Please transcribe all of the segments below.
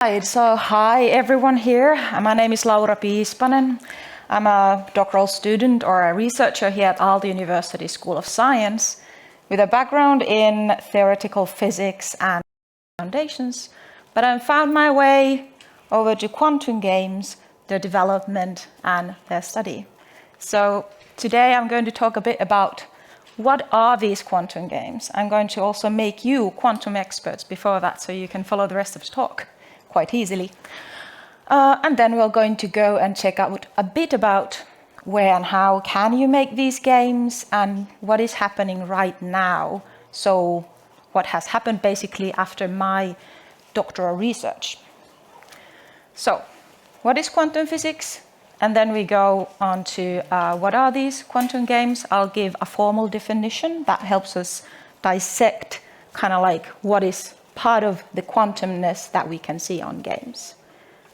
Right, so hi everyone here. My name is Piispanen. I'm a doctoral student or a researcher here at Aalto University School of Science with a background in theoretical physics and foundations, but I found my way over to quantum games, their development and their study. So today I'm going to talk a bit about what are these quantum games. I'm going to also make you quantum experts before that so you can follow the rest of the talk quite easily. And then we're going to go and check out a bit about where and how can you make these games and what is happening right now. So what has happened basically after my doctoral research. So what is quantum physics? And then we go on to what are these quantum games? I'll give a formal definition that helps us dissect kind of like what is part of the quantumness that we can see on games.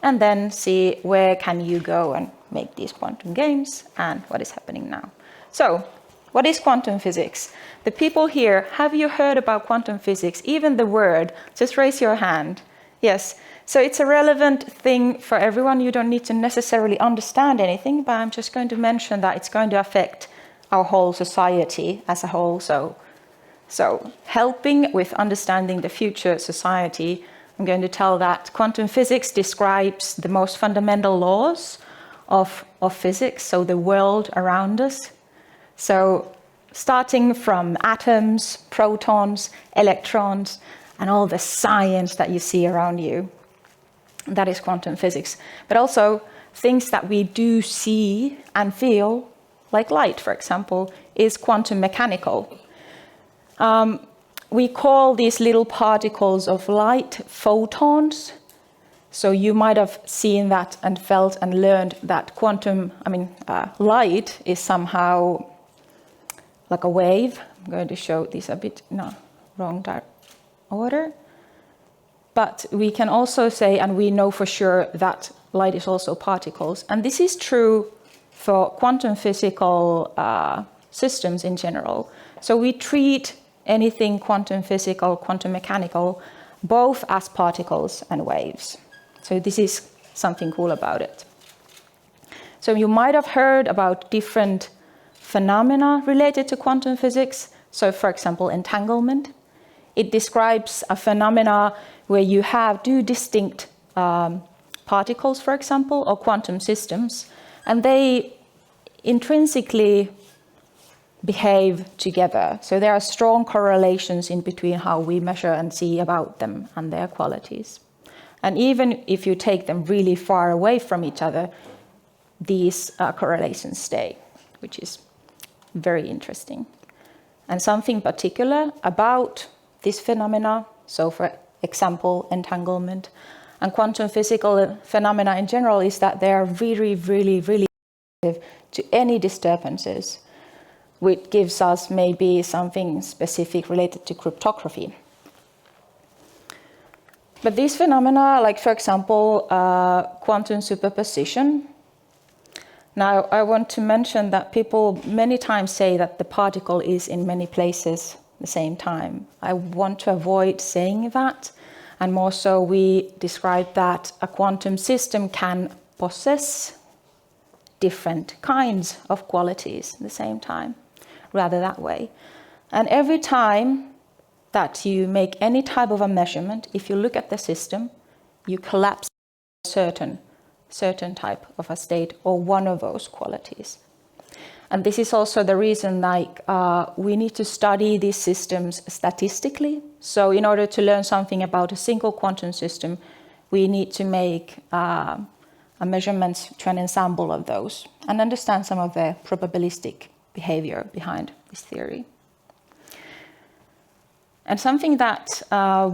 And then see where can you go and make these quantum games and what is happening now. So, what is quantum physics? The people here, have you heard about quantum physics? Even the word, just raise your hand. Yes, so it's a relevant thing for everyone. You don't need to necessarily understand anything, but I'm just going to mention that it's going to affect our whole society as a whole. So helping with understanding the future society, I'm going to tell that quantum physics describes the most fundamental laws of physics, so the world around us. So starting from atoms, protons, electrons, and all the science that you see around you. That is quantum physics. But also things that we do see and feel, like light, for example, is quantum mechanical. We call these little particles of light photons. So you might have seen that and felt and learned that light is somehow like a wave. I'm going to show this a bit, wrong order. But we can also say, and we know for sure, that light is also particles. And this is true for quantum physical systems in general. So we treat anything quantum physical, quantum mechanical, both as particles and waves. So this is something cool about it. So you might have heard about different phenomena related to quantum physics. So for example, entanglement. It describes a phenomena where you have two distinct particles, for example, or quantum systems, and they intrinsically behave together. So there are strong correlations in between how we measure and see about them and their qualities. And even if you take them really far away from each other, these correlations stay, which is very interesting. And something particular about this phenomena, so for example, entanglement, and quantum physical phenomena in general, is that they are really, really, really sensitive to any disturbances, which gives us maybe something specific related to cryptography. But these phenomena, like for example, quantum superposition. Now, I want to mention that people many times say that the particle is in many places at the same time. I want to avoid saying that, and more so we describe that a quantum system can possess different kinds of qualities at the same time. Rather that way. And every time that you make any type of a measurement, if you look at the system, you collapse a certain type of a state or one of those qualities. And this is also the reason we need to study these systems statistically. So in order to learn something about a single quantum system, we need to make measurements to an ensemble of those and understand some of the probabilistic behavior behind this theory. And something that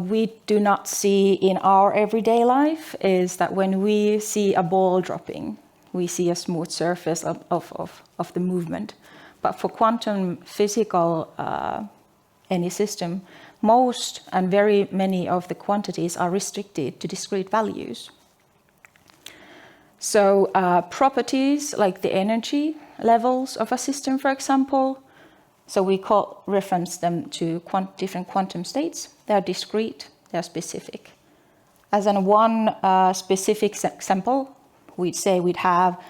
we do not see in our everyday life is that when we see a ball dropping, we see a smooth surface of the movement. But for quantum physical, any system, most and very many of the quantities are restricted to discrete values. So properties like the energy levels of a system, for example, so we reference them to different quantum states. They are discrete, they are specific. as in one specific example, we'd say we'd have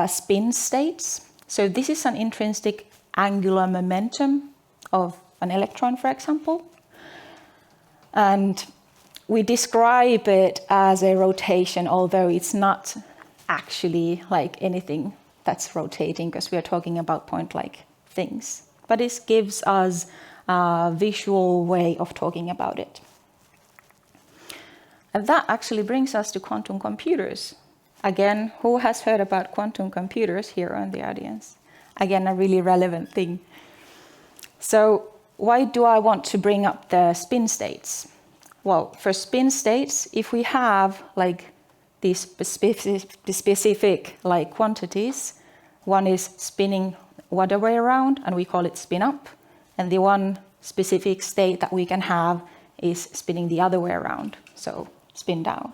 spin states. So this is an intrinsic angular momentum of an electron, for example. And we describe it as a rotation, although it's not actually like anything that's rotating, because we are talking about point-like things. But this gives us a visual way of talking about it. And that actually brings us to quantum computers. Again, who has heard about quantum computers here in the audience? Again, a really relevant thing. So why do I want to bring up the spin states? Well, for spin states, if we have like these specific like quantities, one is spinning other way around, and we call it spin up, and the one specific state that we can have is spinning the other way around, so spin down.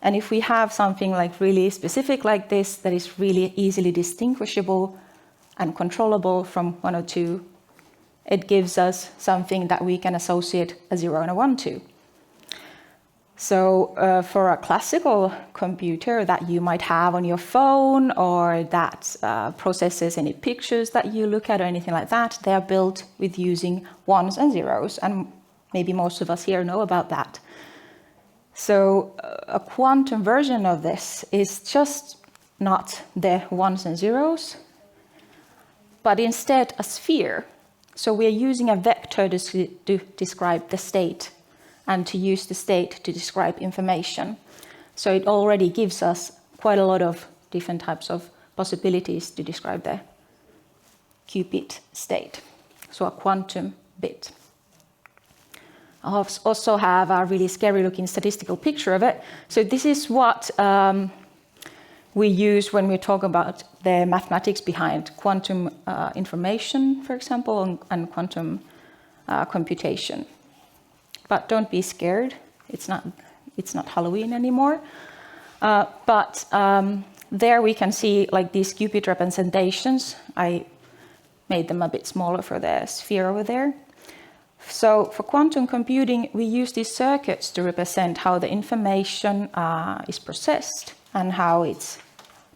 And if we have something like really specific like this, that is really easily distinguishable and controllable from 102, it gives us something that we can associate a 0 and a 1 to. So for a classical computer that you might have on your phone, or that processes any pictures that you look at or anything like that, they are built with using ones and zeros, and maybe most of us here know about that. So a quantum version of this is just not the ones and zeros, but instead a sphere. So we are using a vector to describe the state, and to use the state to describe information. So it already gives us quite a lot of different types of possibilities to describe the Qubit state, so a quantum bit. I also have a really scary looking statistical picture of it. So this is what we use when we talk about the mathematics behind quantum information, for example, and quantum computation. But don't be scared, it's not Halloween anymore. But there we can see like these Qubit representations. I made them a bit smaller for the sphere over there. So for quantum computing, we use these circuits to represent how the information is processed and how it's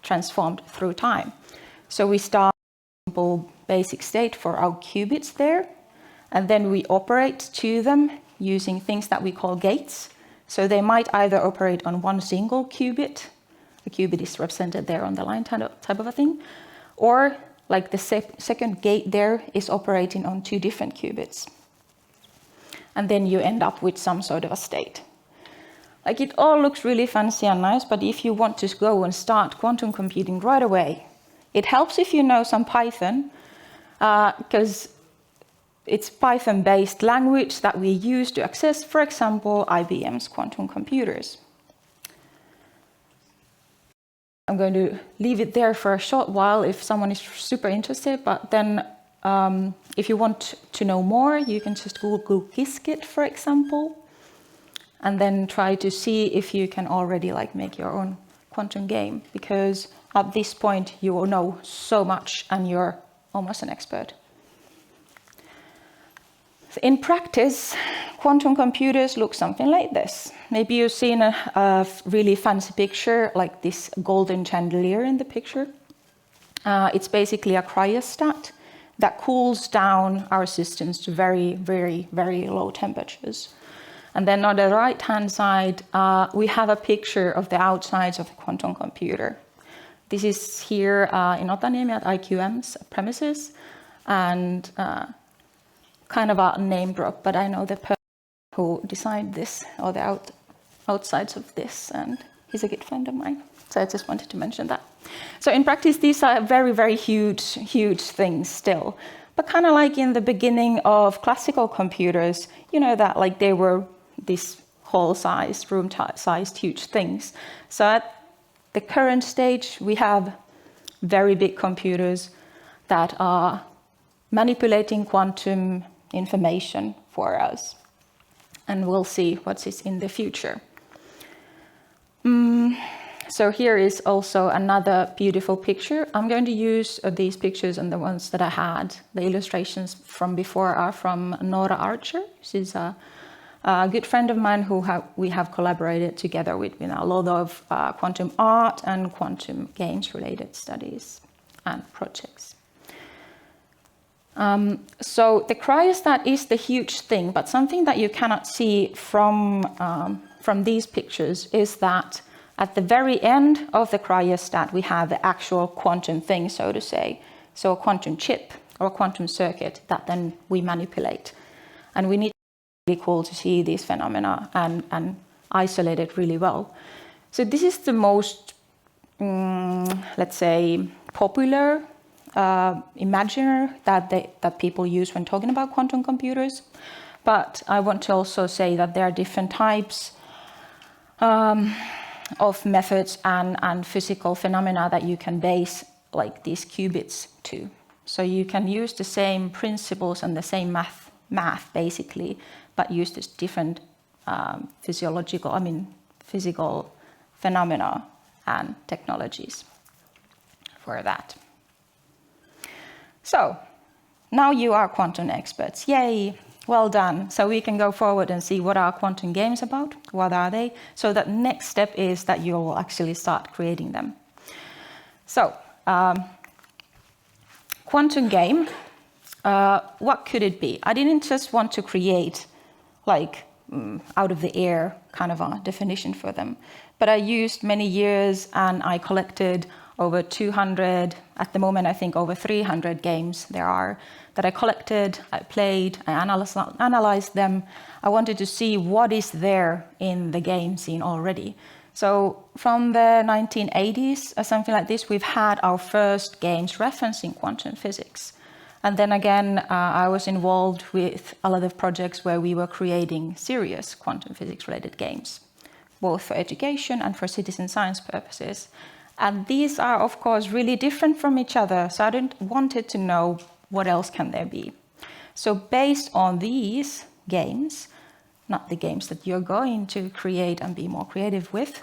transformed through time. So we start with a simple basic state for our qubits there, and then we operate to them using things that we call gates. So they might either operate on one single qubit, the qubit is represented there on the line type of a thing, or like the second gate there is operating on two different qubits. And then you end up with some sort of a state. Like it all looks really fancy and nice, but if you want to go and start quantum computing right away, it helps if you know some Python, because it's Python-based language that we use to access, for example, IBM's quantum computers. I'm going to leave it there for a short while if someone is super interested, but then if you want to know more, you can just Google Qiskit, for example, and then try to see if you can already like make your own quantum game, because at this point you will know so much and you're almost an expert. In practice, quantum computers look something like this. Maybe you've seen a really fancy picture like this golden chandelier in the picture. It's basically a cryostat that cools down our systems to very, very, very low temperatures. And then on the right-hand side, we have a picture of the outsides of the quantum computer. This is here in Otaniemi at IQM's premises, and kind of a name drop, but I know the person who designed this, or the outsides of this, and he's a good friend of mine. So I just wanted to mention that. So in practice, these are very, very huge, huge things still. But kind of like in the beginning of classical computers, you know, that like they were these hall-sized, room-sized, huge things. So at the current stage, we have very big computers that are manipulating quantum information for us. And we'll see what is in the future. So here is also another beautiful picture. I'm going to use these pictures and the ones that I had. The illustrations from before are from Nora Archer. She's a a good friend of mine who we have collaborated together with a lot of quantum art and quantum games related studies and projects. So the cryostat is the huge thing, but something that you cannot see from these pictures is that at the very end of the cryostat we have the actual quantum thing, so to say. So a quantum chip or a quantum circuit that then we manipulate. And we need to be really cool to see these phenomena and isolate it really well. So this is the most, let's say, popular imaginer that people use when talking about quantum computers. But I want to also say that there are different types of methods and physical phenomena that you can base like these qubits to. So you can use the same principles and the same math basically, but use this different physical phenomena and technologies for that. So now you are quantum experts. Yay, well done. So we can go forward and see what are quantum games about, what are they? So the next step is that you will actually start creating them. So quantum game, what could it be? I didn't just want to create like out of the air kind of a definition for them, but I used many years and I collected over 200, at the moment I think over 300 games there are that I collected, I played, I analyzed them. I wanted to see what is there in the game scene already. So from the 1980s or something like this, we've had our first games referencing quantum physics. And then again, I was involved with a lot of projects where we were creating serious quantum physics related games, both for education and for citizen science purposes. And these are, of course, really different from each other. So I wanted to know what else can there be. So based on these games, not the games that you're going to create and be more creative with,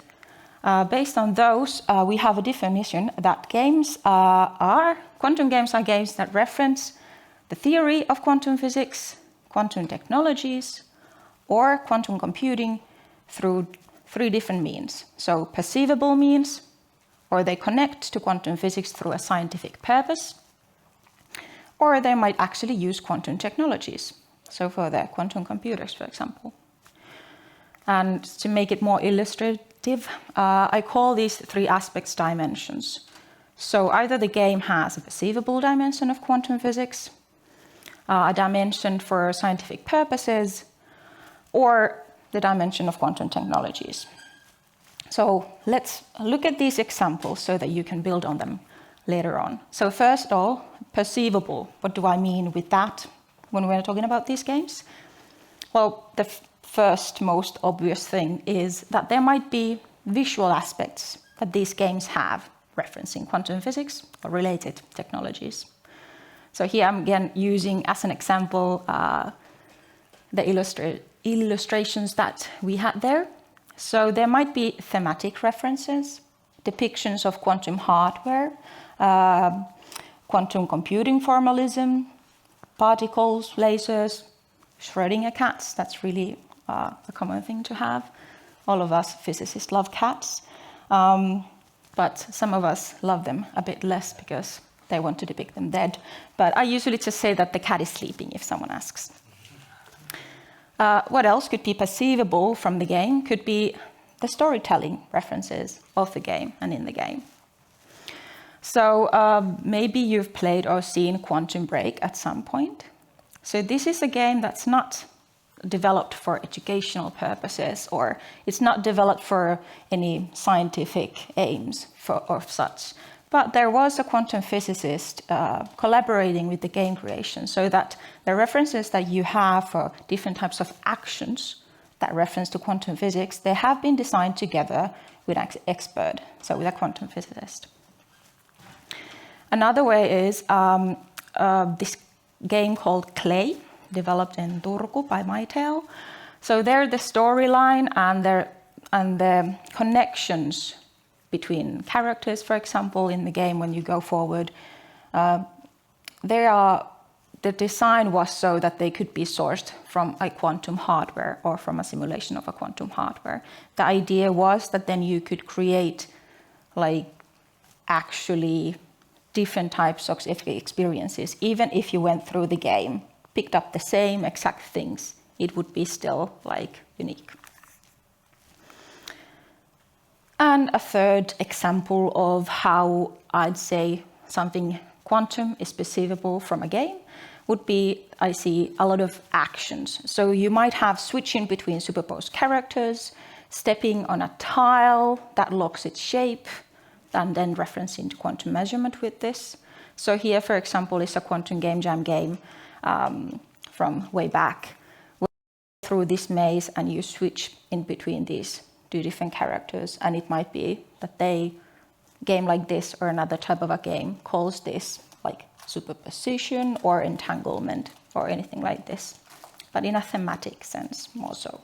based on those, we have a definition that quantum games are games that reference the theory of quantum physics, quantum technologies, or quantum computing through 3 different means. So perceivable means, or they connect to quantum physics through a scientific purpose, or they might actually use quantum technologies. So for the quantum computers, for example. And to make it more illustrative, I call these 3 aspects dimensions. So either the game has a perceivable dimension of quantum physics, a dimension for scientific purposes, or the dimension of quantum technologies. So let's look at these examples so that you can build on them later on. So first of all, perceivable. What do I mean with that when we're talking about these games? Well, the first most obvious thing is that there might be visual aspects that these games have referencing quantum physics or related technologies. So here I'm again using as an example the illustrations that we had there. So there might be thematic references, depictions of quantum hardware, quantum computing formalism, particles, lasers, Schrödinger cats. That's really a common thing to have. All of us physicists love cats, but some of us love them a bit less because they want to depict them dead. But I usually just say that the cat is sleeping if someone asks. What else could be perceivable from the game? Could be the storytelling references of the game and in the game. So maybe you've played or seen Quantum Break at some point. So this is a game that's not developed for educational purposes, or it's not developed for any scientific aims or such. But there was a quantum physicist collaborating with the game creation so that the references that you have for different types of actions that reference to quantum physics, they have been designed together with an expert, so with a quantum physicist. Another way is this game called Clay, developed in Turku by Mytel. So there the storyline and the connections between characters, for example, in the game when you go forward, they are the design was so that they could be sourced from a quantum hardware or from a simulation of a quantum hardware. The idea was that then you could create like actually different types of experiences. Even if you went through the game, picked up the same exact things, it would be still like unique. And a third example of how I'd say something quantum is perceivable from a game would be, I see a lot of actions. So you might have switching between superposed characters, stepping on a tile that locks its shape, and then referencing to quantum measurement with this. So here, for example, is a quantum game jam game from way back. Through this maze and you switch in between these two different characters, and it might be that they game like this or another type of a game calls this like superposition or entanglement or anything like this, but in a thematic sense more so.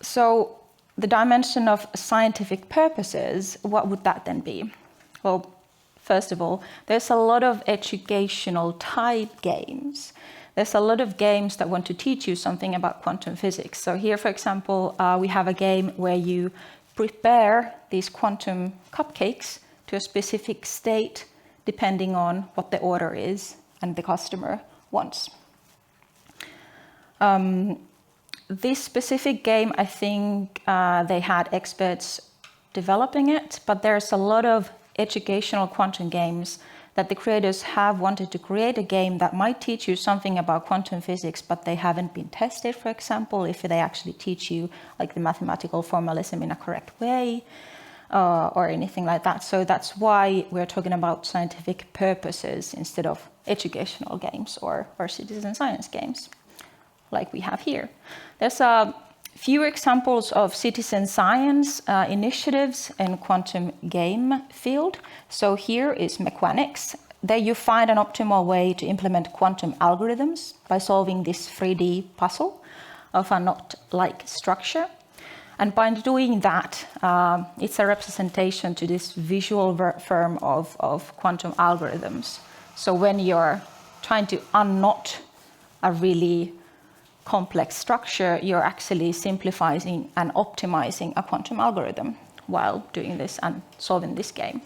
So the dimension of scientific purposes, what would that then be? Well, first of all, there's a lot of educational type games. There's a lot of games that want to teach you something about quantum physics. So here, for example, we have a game where you prepare these quantum cupcakes to a specific state depending on what the order is and the customer wants. This specific game, I think they had experts developing it, but there's a lot of educational quantum games that the creators have wanted to create a game that might teach you something about quantum physics, but they haven't been tested, for example, if they actually teach you like the mathematical formalism in a correct way or anything like that. So that's why we're talking about scientific purposes instead of educational games or citizen science games like we have here. There's a few examples of citizen science initiatives in quantum game field. So here is mechanics. There you find an optimal way to implement quantum algorithms by solving this 3D puzzle of a knot-like structure. And by doing that, it's a representation to this visual form of quantum algorithms. So when you're trying to unknot a really complex structure, you're actually simplifying and optimizing a quantum algorithm while doing this and solving this game.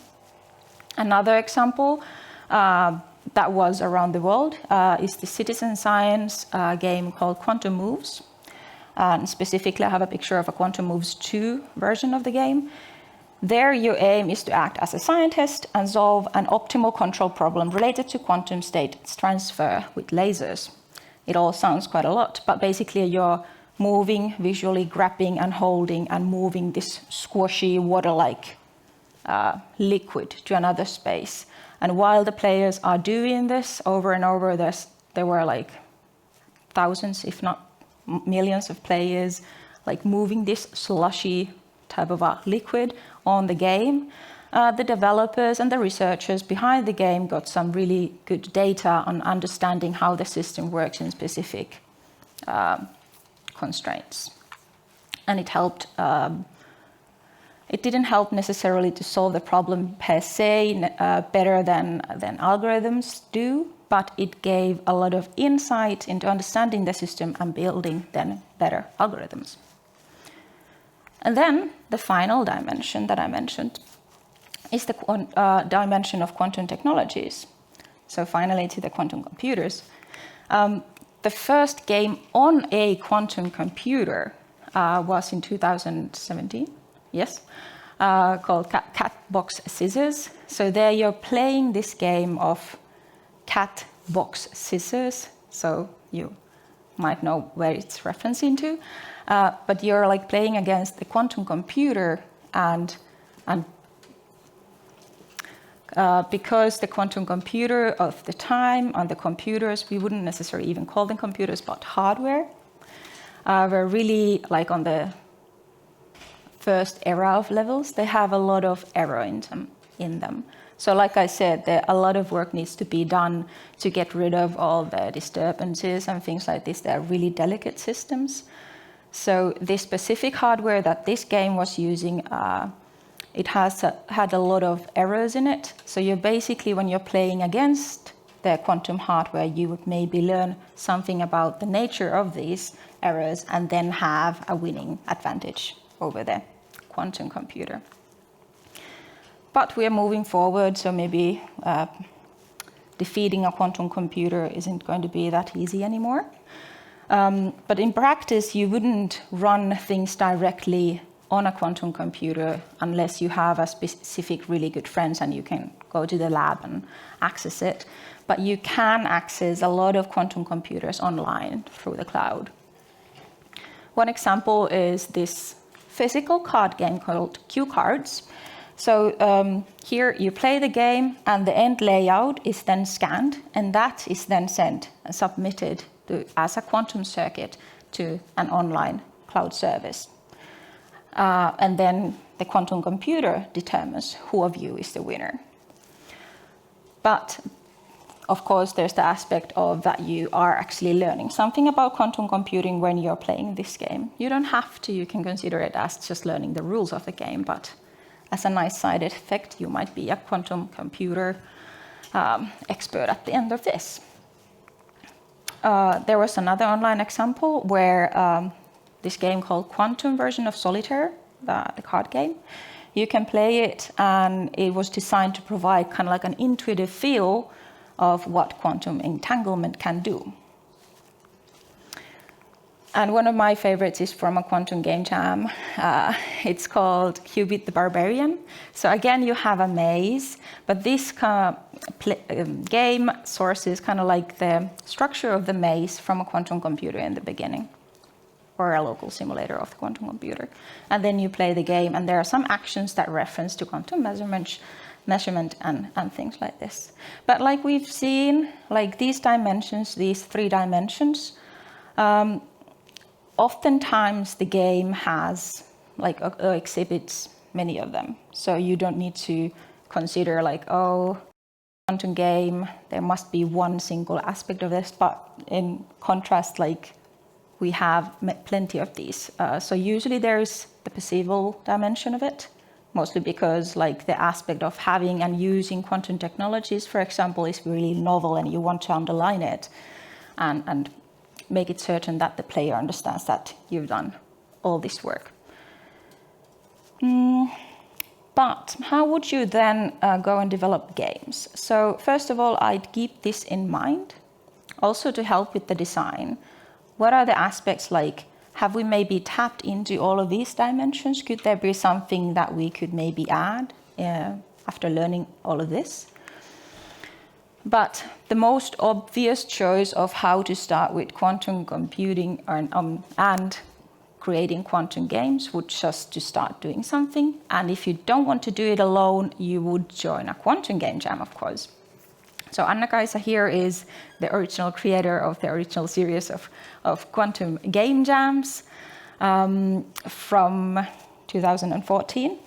Another example that was around the world is the citizen science game called Quantum Moves. And specifically, I have a picture of a Quantum Moves 2 version of the game. There, your aim is to act as a scientist and solve an optimal control problem related to quantum state transfer with lasers. It all sounds quite a lot, but basically you're moving, visually grabbing and holding and moving this squashy water-like liquid to another space. And while the players are doing this over and over, there were like thousands, if not millions of players, like moving this slushy type of a liquid on the game. The developers and the researchers behind the game got some really good data on understanding how the system works in specific constraints. And it helped, it didn't help necessarily to solve the problem per se better than algorithms do, but it gave a lot of insight into understanding the system and building then better algorithms. And then the final dimension that I mentioned is the dimension of quantum technologies. So finally to the quantum computers. The first game on a quantum computer was in 2017, yes, called Cat Box Scissors. So there you're playing this game of cat box scissors, so you might know where it's referencing to, but you're like playing against the quantum computer and because the quantum computer of the time and the computers, we wouldn't necessarily even call them computers, but hardware, were really like on the first era of levels. They have a lot of error in them. So like I said, a lot of work needs to be done to get rid of all the disturbances and things like this. They're really delicate systems. So this specific hardware that this game was using, it had a lot of errors in it. So you're basically, when you're playing against the quantum hardware, you would maybe learn something about the nature of these errors and then have a winning advantage over the quantum computer. But we are moving forward, so maybe defeating a quantum computer isn't going to be that easy anymore. But in practice, you wouldn't run things directly on a quantum computer unless you have a specific really good friends and you can go to the lab and access it. But you can access a lot of quantum computers online through the cloud. One example is this physical card game called Q-Cards. So here you play the game and the end layout is then scanned, and that is then sent and submitted as a quantum circuit to an online cloud service. And then the quantum computer determines who of you is the winner. But of course, there's the aspect of that you are actually learning something about quantum computing when you're playing this game. You don't have to, you can consider it as just learning the rules of the game, but as a nice side effect, you might be a quantum computer expert at the end of this. There was another online example where this game called Quantum version of Solitaire, the card game. You can play it, and it was designed to provide kind of like an intuitive feel of what quantum entanglement can do. And one of my favorites is from a quantum game jam. It's called Qubit the Barbarian. So again, you have a maze, but this game sources kind of like the structure of the maze from a quantum computer in the beginning, or a local simulator of the quantum computer. And then you play the game, and there are some actions that reference to quantum measurement and things like this. But like we've seen, like these dimensions, these 3 dimensions, oftentimes the game has like exhibits many of them. So you don't need to consider like, oh, quantum game, there must be one single aspect of this, but in contrast, like we have plenty of these. So usually there's the perceivable dimension of it, mostly because like the aspect of having and using quantum technologies, for example, is really novel and you want to underline it and make it certain that the player understands that you've done all this work. But how would you then go and develop games? So first of all, I'd keep this in mind, also to help with the design. What are the aspects like? Have we maybe tapped into all of these dimensions? Could there be something that we could maybe add after learning all of this? But the most obvious choice of how to start with quantum computing and creating quantum games would just to start doing something. And if you don't want to do it alone, you would join a quantum game jam, of course. So Anna-Kaisa here is the original creator of the original series of quantum game jams from 2014.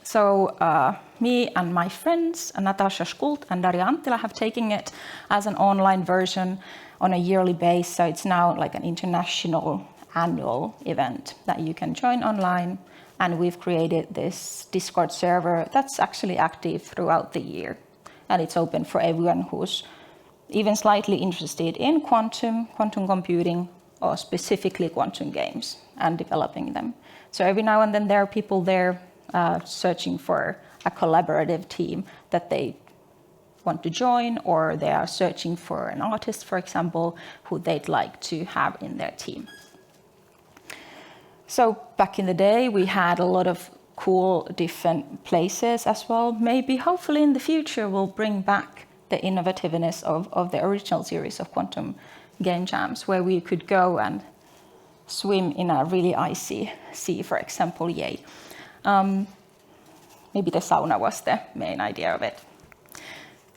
So me and my friends, Natasha Skult and Daria Anttila, have taken it as an online version on a yearly basis. So it's now like an international annual event that you can join online. And we've created this Discord server that's actually active throughout the year. And it's open for everyone who's even slightly interested in quantum computing, or specifically quantum games and developing them. So every now and then there are people there searching for a collaborative team that they want to join, or they are searching for an artist, for example, who they'd like to have in their team. So back in the day, we had a lot of cool different places as well. Maybe, hopefully in the future, we'll bring back the innovativeness of the original series of quantum game jams, where we could go and swim in a really icy sea, for example, yay. Maybe the sauna was the main idea of it.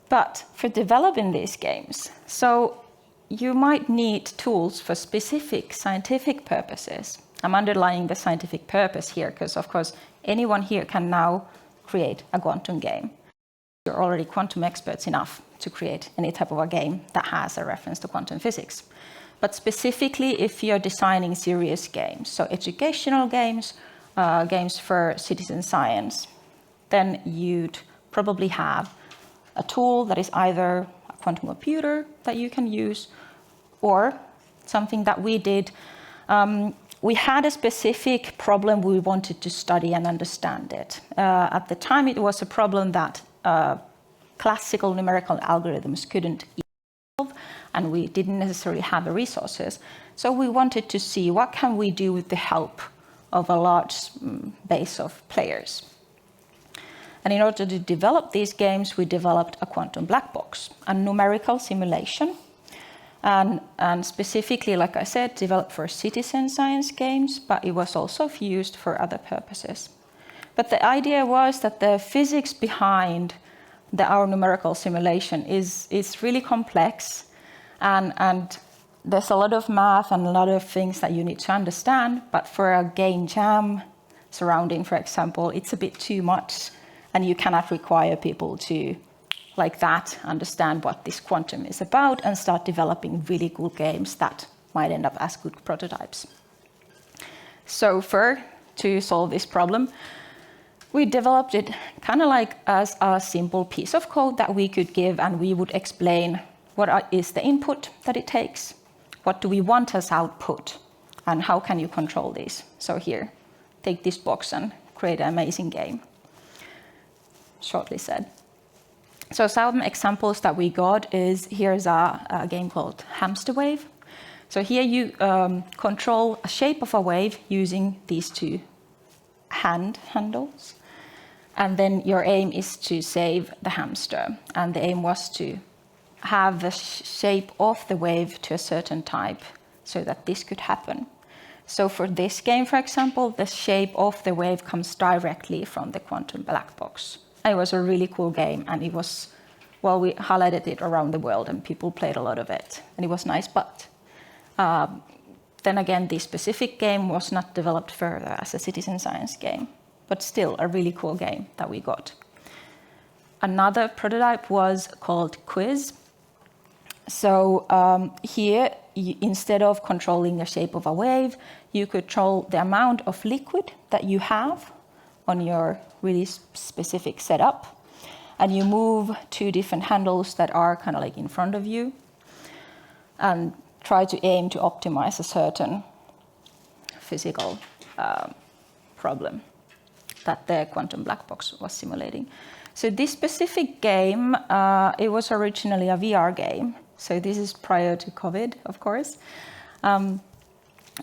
But for developing these games, so you might need tools for specific scientific purposes. I'm underlying the scientific purpose here because, of course, anyone here can now create a quantum game. You're already quantum experts enough to create any type of a game that has a reference to quantum physics. But specifically, if you're designing serious games, so educational games, games for citizen science, then you'd probably have a tool that is either a quantum computer that you can use, or something that we did. We had a specific problem we wanted to study and understand it. At the time, it was a problem that classical numerical algorithms couldn't solve, and we didn't necessarily have the resources. So we wanted to see what can we do with the help of a large base of players. And in order to develop these games, we developed a quantum black box, a numerical simulation, and specifically, like I said, developed for citizen science games, but it was also used for other purposes. But the idea was that the physics behind our numerical simulation is really complex, and there's a lot of math and a lot of things that you need to understand, but for a game jam surrounding, for example, it's a bit too much, and you cannot require people to, like that, understand what this quantum is about and start developing really cool games that might end up as good prototypes. So to solve this problem, we developed it kind of like as a simple piece of code that we could give, and we would explain what is the input that it takes, what do we want as output, and how can you control this. So here, take this box and create an amazing game. Shortly said. So some examples that we got is, here's a game called Hamster Wave. So here you control a shape of a wave using these two handles. And then your aim is to save the hamster. And the aim was to have the shape of the wave to a certain type so that this could happen. So for this game, for example, the shape of the wave comes directly from the quantum black box. It was a really cool game, and it was, well, we highlighted it around the world and people played a lot of it, and it was nice. But then again, this specific game was not developed further as a citizen science game, but still a really cool game that we got. Another prototype was called Quiz. So here, instead of controlling the shape of a wave, you control the amount of liquid that you have on your really specific setup, and you move two different handles that are kind of like in front of you and try to aim to optimize a certain physical problem that the quantum black box was simulating. So this specific game, it was originally a VR game. So this is prior to COVID, of course.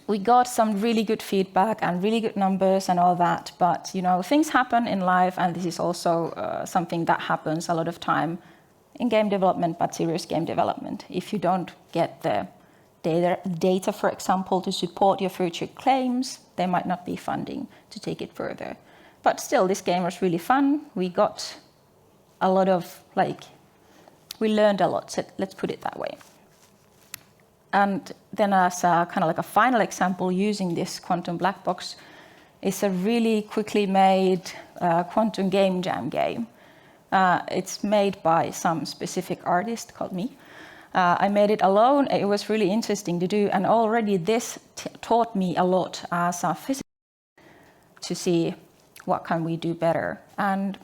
We got some really good feedback and really good numbers and all that, but you know, things happen in life, and this is also something that happens a lot of time in game development, but serious game development. If you don't get the data, for example, to support your future claims, there might not be funding to take it further. But still, this game was really fun. We got a lot of, we learned a lot, so let's put it that way. And then as a kind of like a final example using this quantum black box is a really quickly made quantum game jam game. It's made by some specific artist called me. I made it alone. It was really interesting to do, and already this taught me a lot as a physicist to see what can we do better. And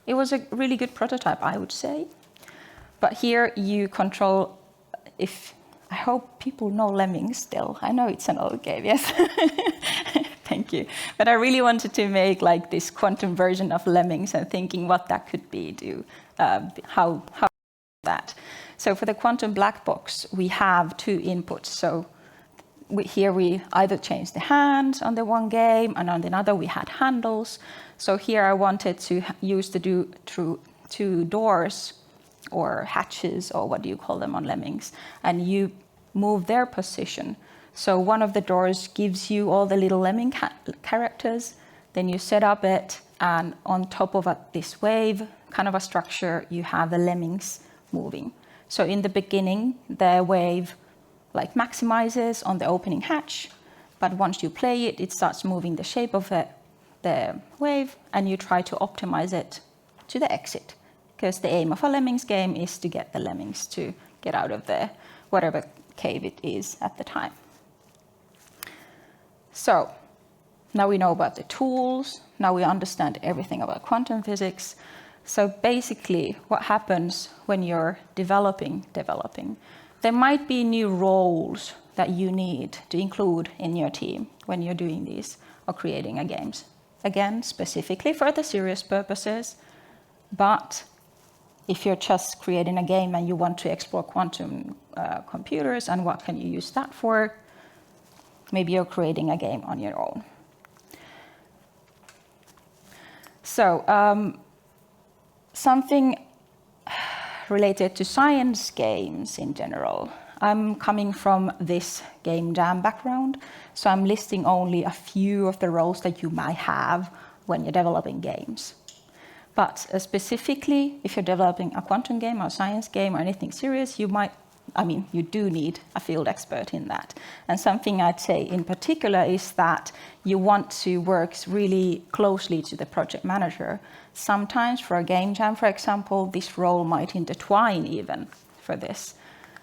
it was a really good prototype, I would say. But here you control, I hope people know Lemmings still. I know it's an old game, yes. Thank you. But I really wanted to make like this quantum version of Lemmings and thinking what that could be, how that. So for the quantum black box, we have two inputs. So here we either change the hands on the one game, and on the other we had handles. So here I wanted to use the two doors or hatches, or what do you call them on Lemmings, and you move their position. So one of the doors gives you all the little lemming characters, then you set up it, and on top of this wave, kind of a structure, you have the lemmings moving. So in the beginning, the wave maximizes on the opening hatch, but once you play it, it starts moving the shape of the wave, and you try to optimize it to the exit. Because the aim of a lemmings game is to get the lemmings to get out of the whatever cave it is at the time. So now we know about the tools, now we understand everything about quantum physics. So basically, what happens when you're developing, there might be new roles that you need to include in your team when you're doing these or creating a games. Again, specifically for the serious purposes, but if you're just creating a game and you want to explore quantum computers and what can you use that for, maybe you're creating a game on your own. So something related to science games in general. I'm coming from this game jam background, so I'm listing only a few of the roles that you might have when you're developing games. But specifically, if you're developing a quantum game or a science game or anything serious, you do need a field expert in that. And something I'd say in particular is that you want to work really closely to the project manager. Sometimes for a game jam, for example, this role might intertwine even for this.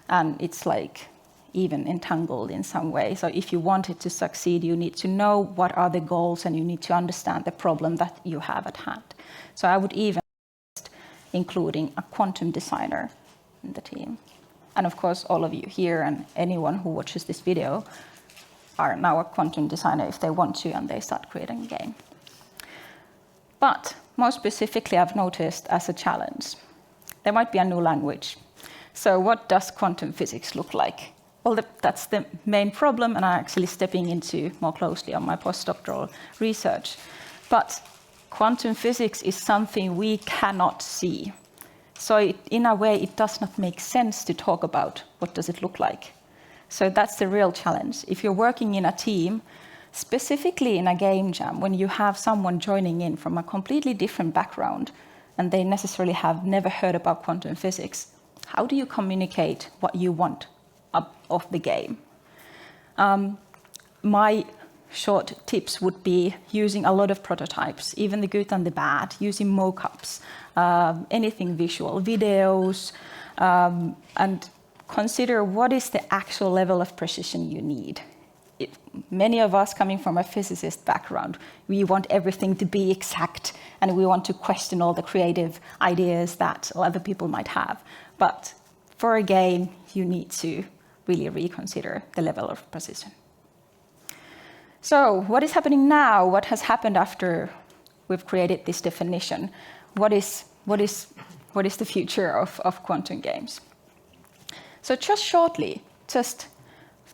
And it's like even entangled in some way. So if you want it to succeed, you need to know what are the goals and you need to understand the problem that you have at hand. So I would even suggest including a quantum designer in the team. And of course, all of you here and anyone who watches this video are now a quantum designer if they want to and they start creating a game. But more specifically, I've noticed as a challenge, there might be a new language. So what does quantum physics look like? Well, that's the main problem, and I'm actually stepping into more closely on my postdoctoral research. But quantum physics is something we cannot see. So in a way, it does not make sense to talk about what does it look like. So that's the real challenge. If you're working in a team, specifically in a game jam, when you have someone joining in from a completely different background, and they necessarily have never heard about quantum physics, how do you communicate what you want of the game? My short tips would be using a lot of prototypes, even the good and the bad, using mock-ups, anything visual, videos, and consider what is the actual level of precision you need. Many of us coming from a physicist background, we want everything to be exact and we want to question all the creative ideas that other people might have. But for a game, you need to really reconsider the level of precision. So what is happening now? What has happened after we've created this definition? What is the future of quantum games? So just shortly, just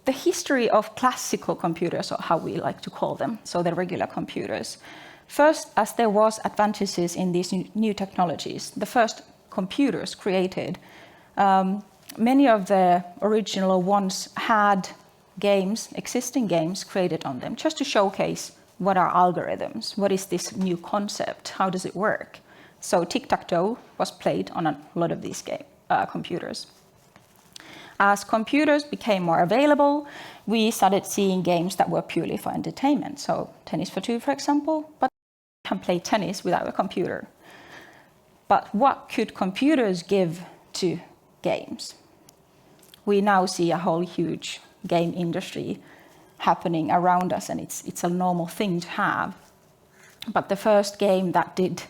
the history of classical computers, or how we like to call them, so the regular computers. First, as there was advantages in these new technologies, the first computers created, many of the original ones had games, existing games created on them, just to showcase what are algorithms, what is this new concept, how does it work. So tic-tac-toe was played on a lot of these computers. As computers became more available, we started seeing games that were purely for entertainment. So tennis for two, for example, but you can play tennis without a computer. But what could computers give to games? We now see a whole huge game industry happening around us, and it's a normal thing to have. But the first game that did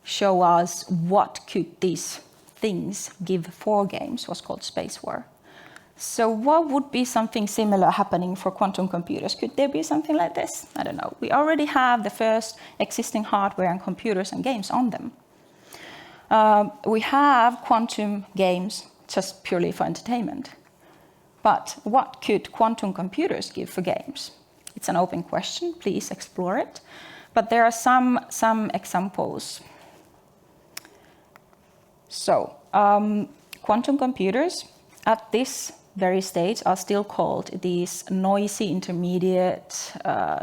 show us what could these things give for games was called Space War. So what would be something similar happening for quantum computers? Could there be something like this? I don't know. We already have the first existing hardware and computers and games on them. We have quantum games just purely for entertainment. But what could quantum computers give for games? It's an open question. Please explore it. But there are some examples. So quantum computers at this very stage are still called these noisy intermediate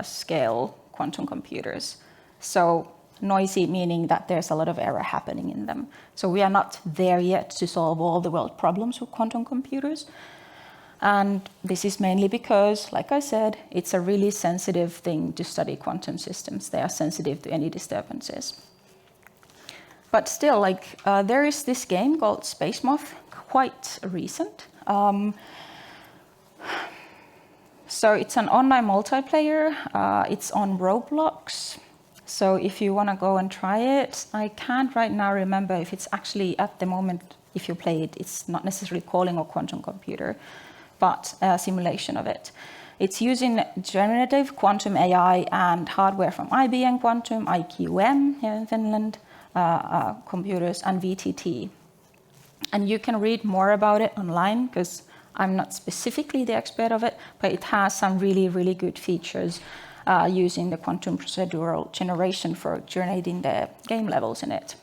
scale quantum computers. So noisy meaning that there's a lot of error happening in them. So we are not there yet to solve all the world problems with quantum computers. And this is mainly because, like I said, it's a really sensitive thing to study quantum systems. They are sensitive to any disturbances. But still, there is this game called Space Moth, quite recent. So it's an online multiplayer. It's on Roblox. So if you want to go and try it, I can't right now remember if it's actually at the moment, if you play it, it's not necessarily calling a quantum computer, but a simulation of it. It's using generative quantum AI and hardware from IBM Quantum, IQM here in Finland, computers, and VTT. And you can read more about it online because I'm not specifically the expert of it, but it has some really, really good features using the quantum procedural generation for generating the game levels in it.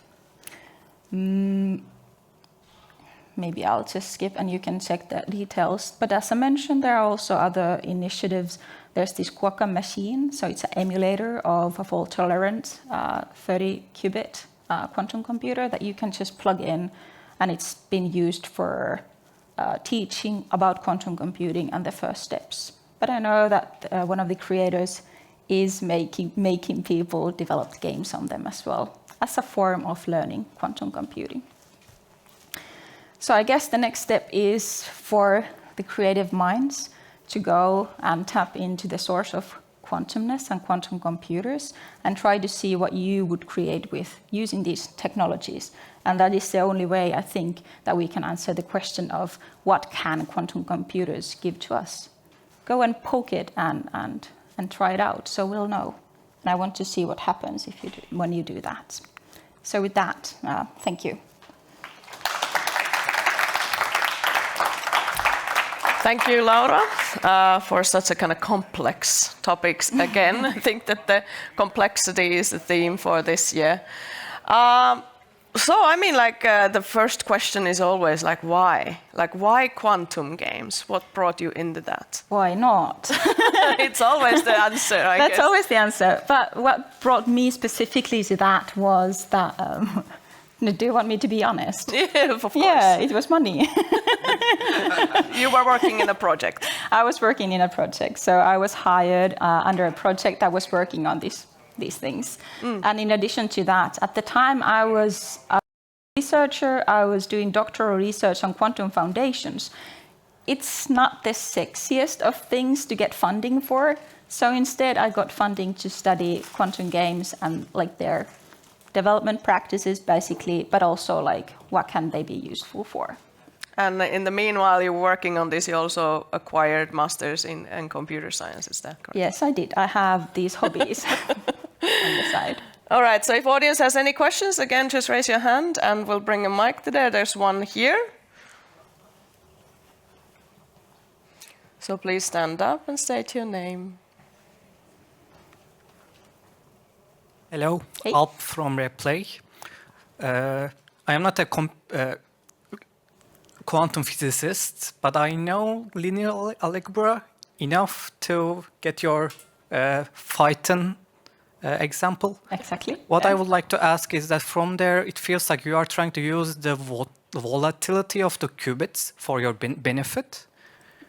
Maybe I'll just skip and you can check the details. But as I mentioned, there are also other initiatives. There's this Quokka machine, so it's an emulator of a fault-tolerant 30-qubit quantum computer that you can just plug in, and it's been used for teaching about quantum computing and the first steps. But I know that one of the creators is making people develop games on them as well, as a form of learning quantum computing. So I guess the next step is for the creative minds to go and tap into the source of quantumness and quantum computers and try to see what you would create with using these technologies. And that is the only way, I think, that we can answer the question of what can quantum computers give to us. Go and poke it and try it out, so we'll know. And I want to see what happens when you do that. So with that, thank you. Thank you, Laura, for such a kind of complex topics again. I think that the complexity is the theme for this year. So, I mean, the first question is always why? Why quantum games? What brought you into that? Why not? It's always the answer, I guess. That's always the answer. But what brought me specifically to that was that, do you want me to be honest? Yeah, of course. Yeah, it was money. You were working in a project. I was working in a project. So I was hired under a project that was working on these things. And in addition to that, at the time I was a researcher, I was doing doctoral research on quantum foundations. It's not the sexiest of things to get funding for. So instead I got funding to study quantum games and their development practices basically, but also what can they be useful for. And in the meanwhile, you were working on this, you also acquired masters in computer science, is that correct? Yes, I did. I have these hobbies on the side. All right, so if audience has any questions, again, just raise your hand and we'll bring a mic to there. There's one here. So please stand up and state your name. Hello, Hey. Alp from Replay. I am not a quantum physicist, but I know linear algebra enough to get your Python example. Exactly. What I would like to ask is that from there, it feels like you are trying to use the volatility of the qubits for your benefit.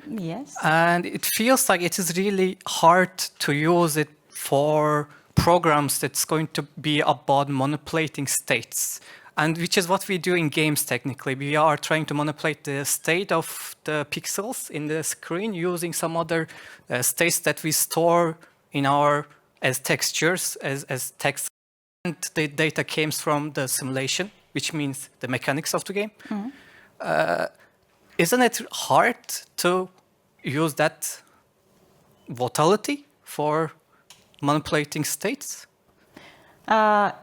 Yes. And it feels like it is really hard to use it for programs that's going to be about manipulating states. And which is what we do in games technically. We are trying to manipulate the state of the pixels in the screen using some other states that we store in as textures, as text. And the data comes from the simulation, which means the mechanics of the game. Mm-hmm. Isn't it hard to use that volatility for manipulating states?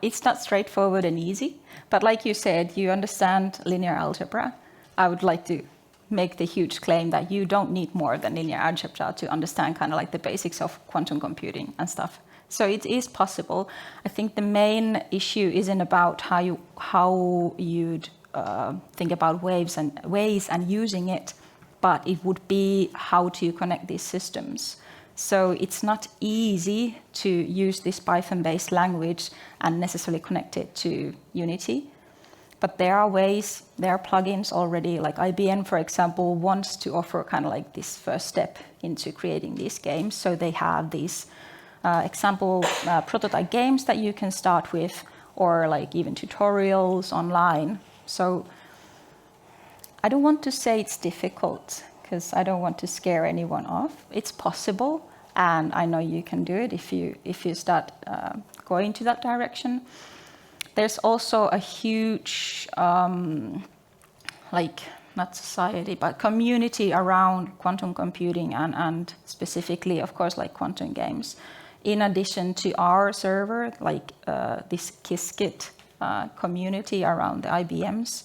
It's not straightforward and easy, but like you said, you understand linear algebra. I would like to make the huge claim that you don't need more than linear algebra to understand the basics of quantum computing and stuff. So it is possible. I think the main issue isn't about how you'd think about ways and using it, but it would be how to connect these systems. So it's not easy to use this Python-based language and necessarily connect it to Unity. But there are ways, there are plugins already, like IBM, for example, wants to offer this first step into creating these games. So they have these example prototype games that you can start with, or even tutorials online. So I don't want to say it's difficult, because I don't want to scare anyone off. It's possible, and I know you can do it if you start going to that direction. There's also a huge, not society, but community around quantum computing and specifically, of course, like quantum games. In addition to our server, like this Qiskit community around the IBM's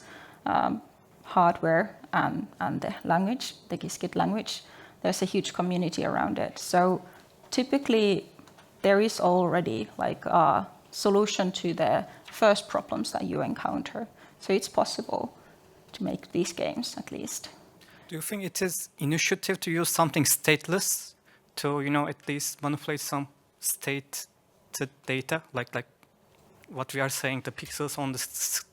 hardware and the language, the Qiskit language, there's a huge community around it. So typically, there is already like a solution to the first problems that you encounter. So it's possible to make these games, at least. Do you think it is initiative to use something stateless to, at least manipulate some state data, like what we are saying, the pixels on the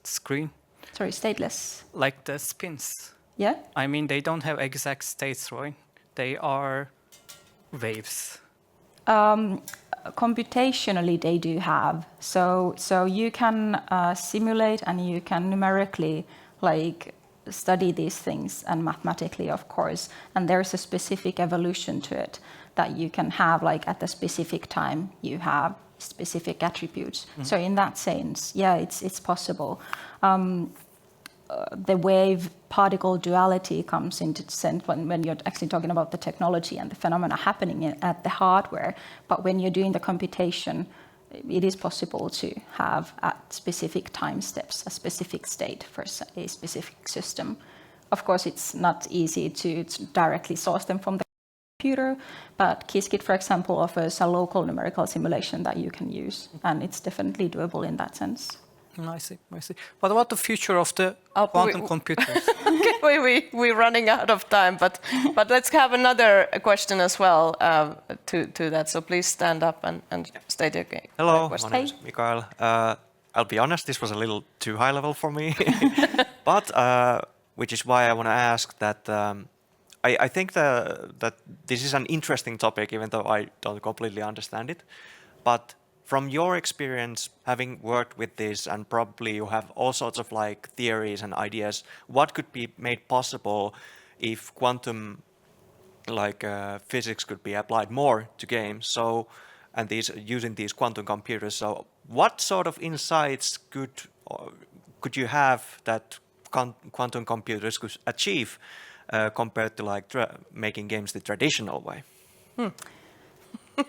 screen? Sorry, stateless. Like the spins. Yeah? I mean, they don't have exact states, right? They are waves. Computationally, they do have. So you can simulate and you can numerically study these things, and mathematically, of course. And there's a specific evolution to it that you can have, at the specific time you have specific attributes. Mm-hmm. So in that sense, yeah, it's possible. The wave-particle duality comes into sense when you're actually talking about the technology and the phenomena happening at the hardware. But when you're doing the computation, it is possible to have at specific time steps a specific state for a specific system. Of course, it's not easy to directly source them from the computer, but Qiskit, for example, offers a local numerical simulation that you can use, and it's definitely doable in that sense. I see. What about the future of the quantum computers? Okay, we're running out of time, but let's have another question as well to that. So please stand up and state your question. Hello, my name is Mikael. I'll be honest, this was a little too high level for me, but which is why I want to ask that. I think that this is an interesting topic, even though I don't completely understand it. But from your experience, having worked with this, and probably you have all sorts of theories and ideas, what could be made possible if quantum physics could be applied more to games? So, and using these quantum computers. So, what sort of insights could you have that quantum computers could achieve compared to making games the traditional way?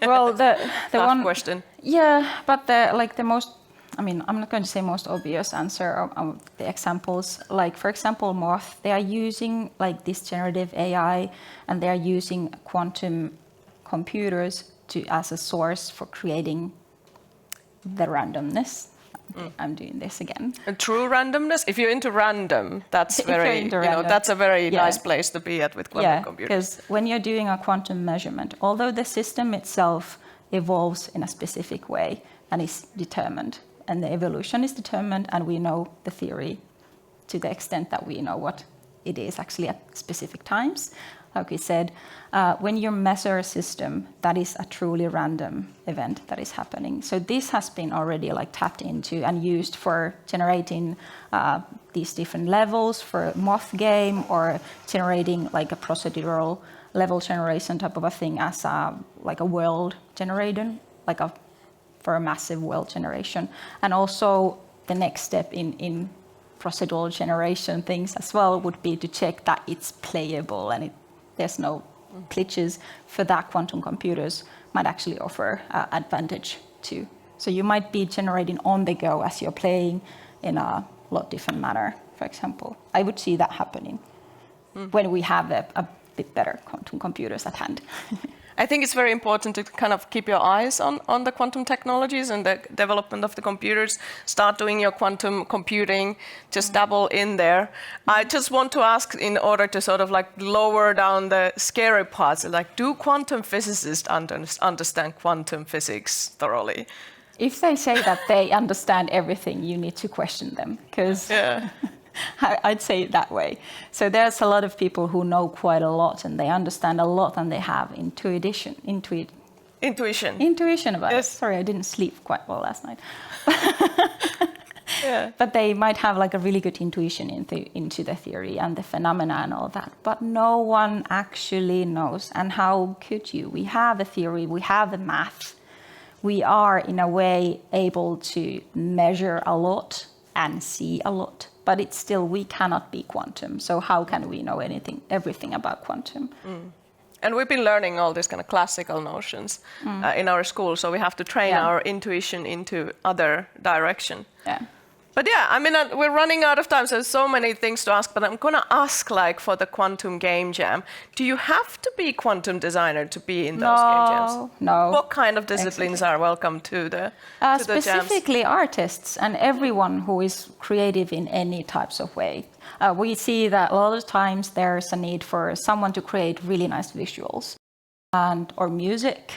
Well, the one question. Yeah, but the most, I'm not going to say most obvious answer of the examples. For example, Moth, they are using this generative AI, and they are using quantum computers as a source for creating the randomness. I'm doing this again. And true randomness. If you're into random, that's that's a very nice place to be at with quantum computers. Because when you're doing a quantum measurement, although the system itself evolves in a specific way and is determined, and the evolution is determined, and we know the theory to the extent that we know what it is actually at specific times. Like we said, when you measure a system, that is a truly random event that is happening. So this has been already tapped into and used for generating these different levels for a Moth game, or generating a procedural level generation type of a thing as a world generator, for a massive world generation. And also the next step in procedural generation things as well would be to check that it's playable and there's no glitches. For that, quantum computers might actually offer advantage too. So you might be generating on the go as you're playing in a lot different manner, for example. I would see that happening when we have a bit better quantum computers at hand. I think it's very important to kind of keep your eyes on the quantum technologies and the development of the computers. Start doing your quantum computing, just dabble in there. I just want to ask, in order to sort of lower down the scary parts, do quantum physicists understand quantum physics thoroughly? If they say that they understand everything, you need to question them, because I'd say it that way. So there's a lot of people who know quite a lot, and they understand a lot, and they have intuition about it. Sorry, I didn't sleep quite well last night. But they might have like a really good intuition into the theory and the phenomena and all that. But no one actually knows. And how could you? We have a theory, we have the math. We are in a way able to measure a lot and see a lot. But it's still, we cannot be quantum. So how can we know everything about quantum? And we've been learning all these kind of classical notions in our school, so we have to train our intuition into other direction. Yeah. But yeah, I mean, we're running out of time, so there's so many things to ask, but I'm gonna ask, like, for the quantum game jam, do you have to be quantum designer to be in those game jams? No. What kind of disciplines are welcome to the jams? Specifically artists and everyone who is creative in any types of way. We see that a lot of times there's a need for someone to create really nice visuals or music.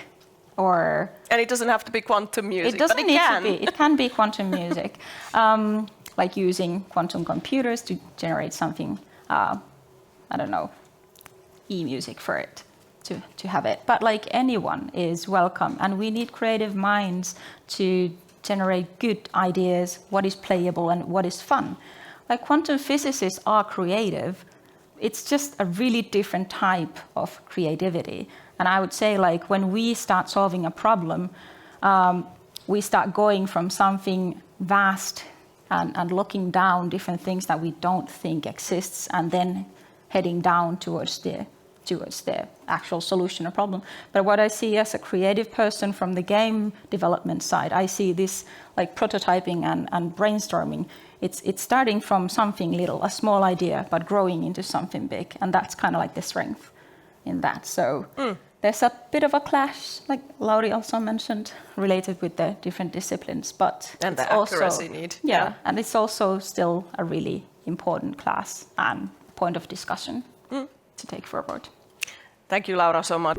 And it doesn't have to be quantum music, it doesn't but it need can. to be. It can be quantum music, like using quantum computers to generate something, I don't know, e-music for it, to have it. But like anyone is welcome, and we need creative minds to generate good ideas, what is playable and what is fun. Like quantum physicists are creative. It's just a really different type of creativity. And I would say, like, when we start solving a problem, we start going from something vast and looking down different things that we don't think exists, and then heading down towards the actual solution or problem. But what I see as a creative person from the game development side, I see this like prototyping and brainstorming. It's starting from something little, a small idea, but growing into something big. And that's kind of like the strength in that. So there's a bit of a clash, like Lauri also mentioned, related with the different disciplines. And the accuracy need. Yeah, and it's also still a really important class and point of discussion to take forward. Thank you, Laura, so much.